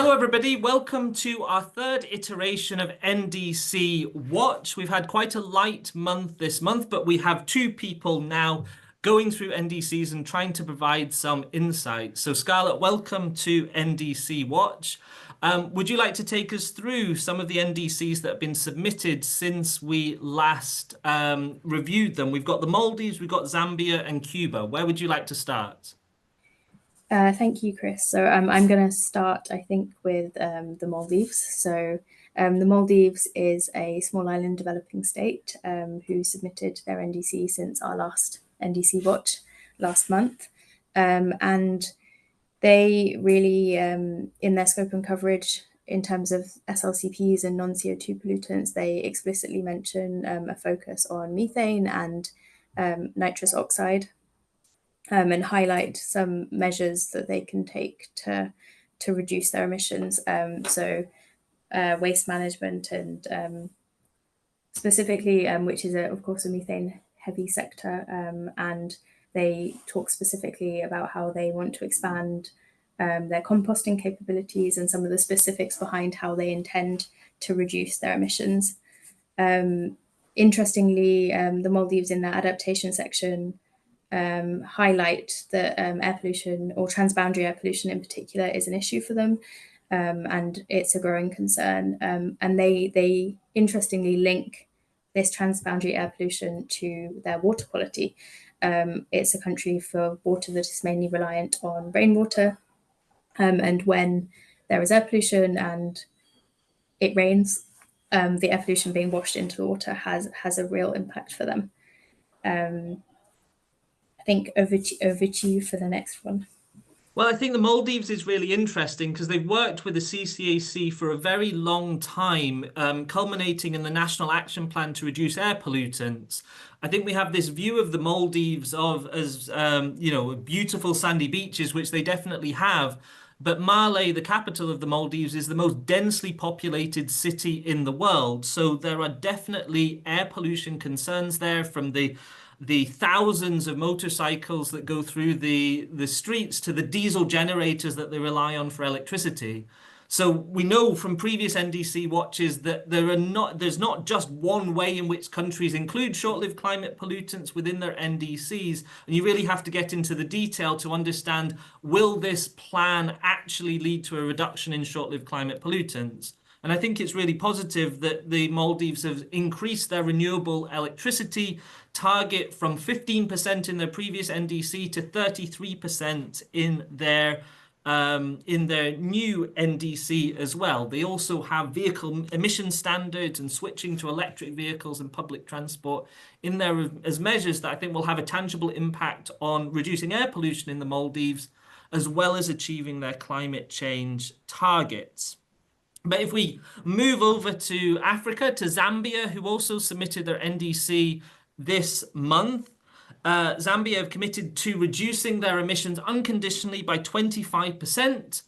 Hello, everybody. Welcome to our third iteration of NDC Watch. We've had quite a light month this month, but we have two people now going through NDCs and trying to provide some insight. So Scarlett, welcome to NDC Watch. Would you like to take us through some of the NDCs that have been submitted since we last reviewed them? We've got the Maldives, we've got Zambia and Cuba. Where would you like to start? Thank you, Chris. So I'm going to start, I think, with the Maldives. So the Maldives is a small island developing state who submitted their NDC since our last NDC watch last month. And they really, in their scope and coverage, in terms of SLCPs and non-CO₂ pollutants, they explicitly mention a focus on methane and nitrous oxide. And highlight some measures that they can take to reduce their emissions. Waste management and specifically, which is of course a methane heavy sector. And they talk specifically about how they want to expand their composting capabilities and some of the specifics behind how they intend to reduce their emissions. Interestingly, the Maldives in their adaptation section highlight that air pollution or transboundary air pollution in particular is an issue for them, and it's a growing concern. And they interestingly link this transboundary air pollution to their water quality. It's a country for water that is mainly reliant on rainwater, and when there is air pollution and it rains, the air pollution being washed into the water has a real impact for them. I think over to you for the next one. Well, I think the Maldives is really interesting because they've worked with the CCAC for a very long time, culminating in the National Action Plan to Reduce Air Pollutants. I think we have this view of the Maldives as beautiful sandy beaches, which they definitely have. But Malley, the capital of the Maldives, is the most densely populated city in the world. So there are definitely air pollution concerns there from the thousands of motorcycles that go through the streets to the diesel generators that they rely on for electricity. So we know from previous NDC watches that there's not just one way in which countries include short-lived climate pollutants within their NDCs, and you really have to get into the detail to understand, will this plan actually lead to a reduction in short-lived climate pollutants? And I think it's really positive that the Maldives have increased their renewable electricity target from 15% in their previous NDC to 33% in their new NDC as well. They also have vehicle emission standards and switching to electric vehicles and public transport in there as measures that I think will have a tangible impact on reducing air pollution in the Maldives, as well as achieving their climate change targets. But if we move over to Africa, to Zambia, who also submitted their NDC this month, Zambia have committed to reducing their emissions unconditionally by 25%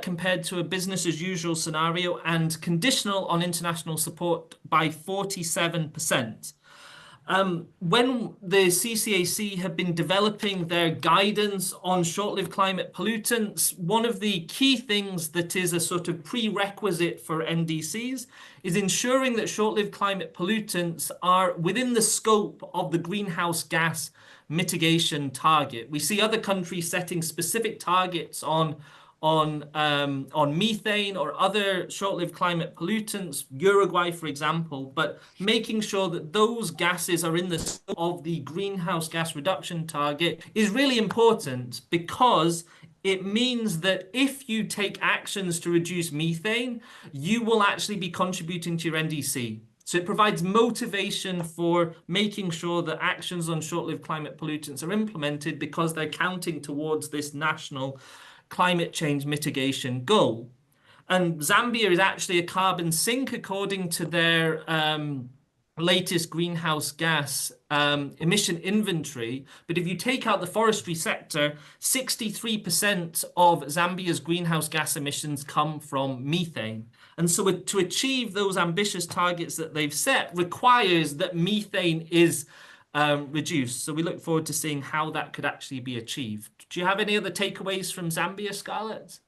compared to a business as usual scenario, and conditional on international support by 47%. When the CCAC have been developing their guidance on short-lived climate pollutants, one of the key things that is a sort of prerequisite for NDCs is ensuring that short-lived climate pollutants are within the scope of the greenhouse gas mitigation target. We see other countries setting specific targets on methane or other short-lived climate pollutants, Uruguay, for example, but making sure that those gases are in the scope of the greenhouse gas reduction target is really important, because it means that if you take actions to reduce methane, you will actually be contributing to your NDC. So it provides motivation for making sure that actions on short-lived climate pollutants are implemented, because they're counting towards this national climate change mitigation goal. And Zambia is actually a carbon sink according to their latest greenhouse gas emission inventory. But if you take out the forestry sector, 63% of Zambia's greenhouse gas emissions come from methane. And so to achieve those ambitious targets that they've set requires that methane is reduced. So we look forward to seeing how that could actually be achieved. Do you have any other takeaways from Zambia, Scarlett?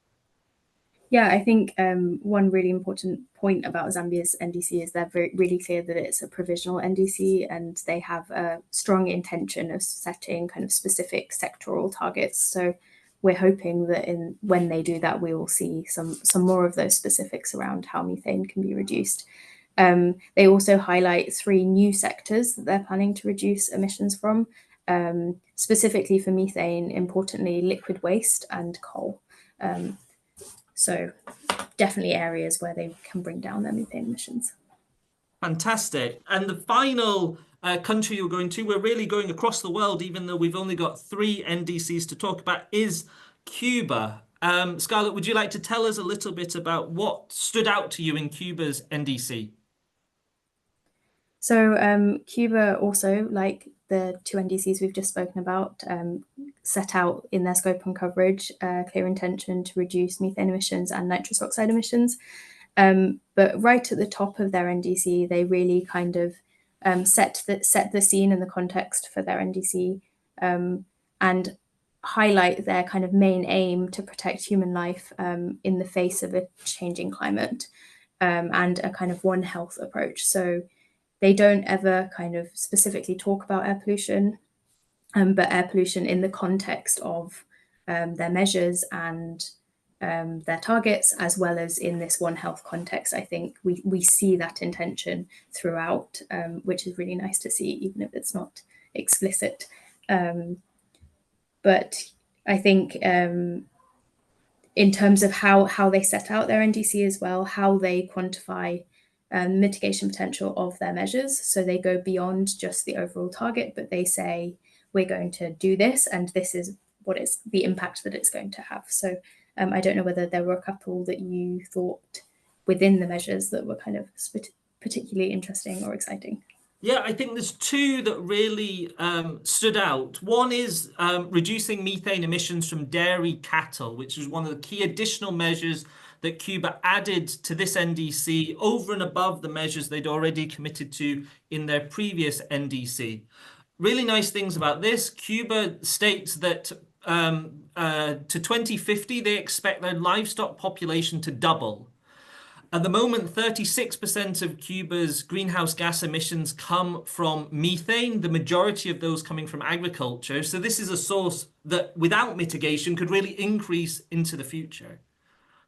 Yeah, I think one really important point about Zambia's NDC is they're really clear that it's a provisional NDC and they have a strong intention of setting kind of specific sectoral targets. So we're hoping that when they do that, we will see some more of those specifics around how methane can be reduced. They also highlight 3 new sectors that they're planning to reduce emissions from, specifically for methane, importantly, liquid waste and coal. So definitely areas where they can bring down their methane emissions. Fantastic. And the final country you're going to, we're really going across the world, even though we've only got 3 NDCs to talk about, is Cuba. Scarlett, would you like to tell us a little bit about what stood out to you in Cuba's NDC? So Cuba also, like the 2 NDCs we've just spoken about, set out in their scope and coverage a clear intention to reduce methane emissions and nitrous oxide emissions. But right at the top of their NDC, they really kind of set the scene and the context for their NDC, and highlight their kind of main aim to protect human life in the face of a changing climate, and a kind of One Health approach. So they don't ever kind of specifically talk about air pollution, but air pollution in the context of their measures and their targets, as well as in this One Health context. I think we see that intention throughout, which is really nice to see, even if it's not explicit. But I think in terms of how they set out their NDC as well, how they quantify mitigation potential of their measures. So they go beyond just the overall target, but they say, we're going to do this, and this is what is the impact that it's going to have. So I don't know whether there were a couple that you thought within the measures that were kind of particularly interesting or exciting. Yeah, I think there's 2 that really stood out. One is reducing methane emissions from dairy cattle, which is one of the key additional measures that Cuba added to this NDC over and above the measures they'd already committed to in their previous NDC. Really nice things about this. Cuba states that to 2050, they expect their livestock population to double. At the moment, 36% of Cuba's greenhouse gas emissions come from methane, the majority of those coming from agriculture. So this is a source that, without mitigation, could really increase into the future.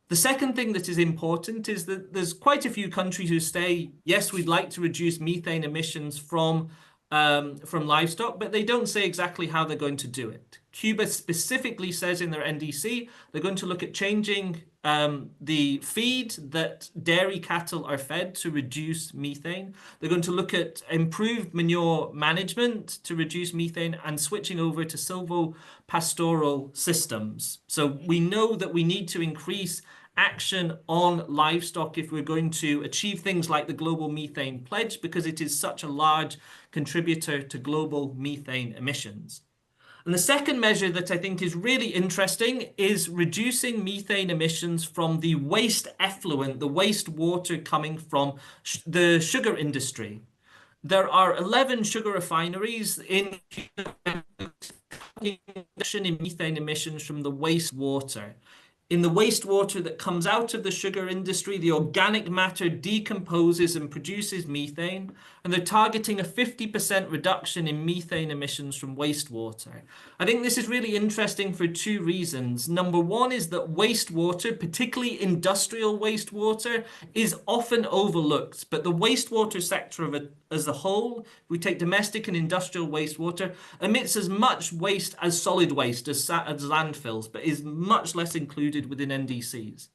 The second thing that is important is that there's quite a few countries who say, yes, we'd like to reduce methane emissions from livestock, but they don't say exactly how they're going to do it. Cuba specifically says in their NDC, they're going to look at changing the feed that dairy cattle are fed to reduce methane. They're going to look at improved manure management to reduce methane and switching over to silvopastoral systems. So we know that we need to increase action on livestock if we're going to achieve things like the global methane pledge, because it is such a large contributor to global methane emissions. And the second measure that I think is really interesting is reducing methane emissions from the waste effluent, the wastewater coming from the sugar industry. There are 11 sugar refineries in methane emissions from the wastewater. In the wastewater that comes out of the sugar industry, the organic matter decomposes and produces methane, and they're targeting a 50% reduction in methane emissions from wastewater. I think this is really interesting for 2 reasons. Number one is that wastewater, particularly industrial wastewater, is often overlooked, but the wastewater sector as a whole, if we take domestic and industrial wastewater, emits as much waste as solid waste, as landfills, but is much less included within NDCs.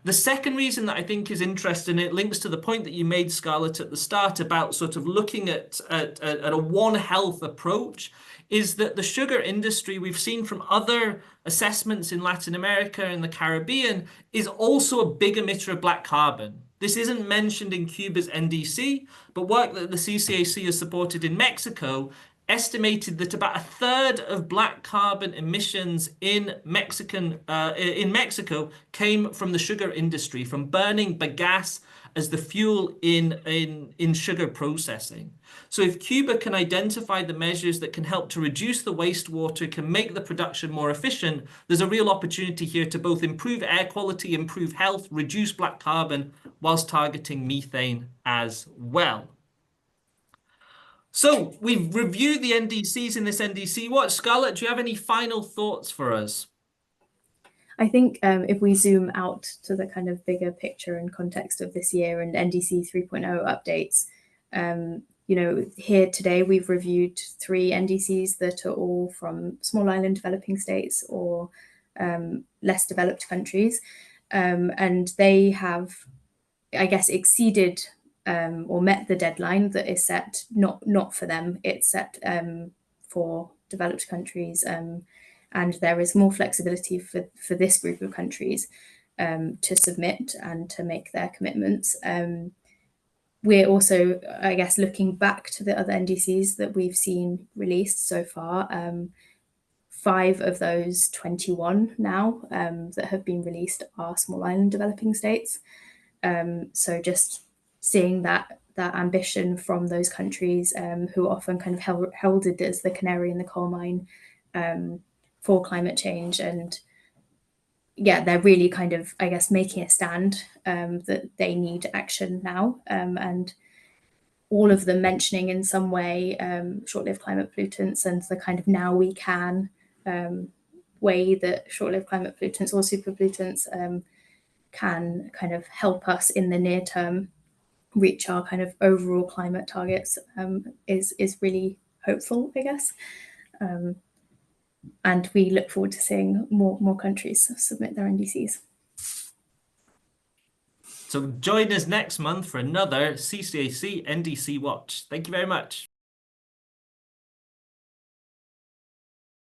The second reason that I think is interesting, it links to the point that you made, Scarlett, at the start about sort of looking at a One Health approach, is that the sugar industry, we've seen from other assessments in Latin America and the Caribbean, is also a big emitter of black carbon. This isn't mentioned in Cuba's NDC, but work that the CCAC has supported in Mexico estimated that about 1/3 of black carbon emissions in Mexico came from the sugar industry, from burning bagasse as the fuel in sugar processing. So if Cuba can identify the measures that can help to reduce the wastewater, can make the production more efficient, there's a real opportunity here to both improve air quality, improve health, reduce black carbon, whilst targeting methane as well. So we've reviewed the NDCs in this NDC Watch. Scarlett, do you have any final thoughts for us? I think if we zoom out to the kind of bigger picture and context of this year and NDC 3.0 updates, you know, here today we've reviewed 3 NDCs that are all from small island developing states or less developed countries, and they have, I guess, exceeded or met the deadline that is set, not for them, it's set for developed countries, and there is more flexibility for this group of countries to submit and to make their commitments. We're also, I guess, looking back to the other NDCs that we've seen released so far. 5 of those 21 now that have been released are small island developing states. So just seeing that ambition from those countries who often kind of held it as the canary in the coal mine for climate change, and yeah, they're really kind of, I guess, making a stand that they need action now, and all of them mentioning in some way short-lived climate pollutants and the kind of now we can way that short-lived climate pollutants or super pollutants can kind of help us in the near term reach our kind of overall climate targets is really hopeful, I guess. And we look forward to seeing more countries submit their NDCs. So join us next month for another CCAC NDC Watch. Thank you very much.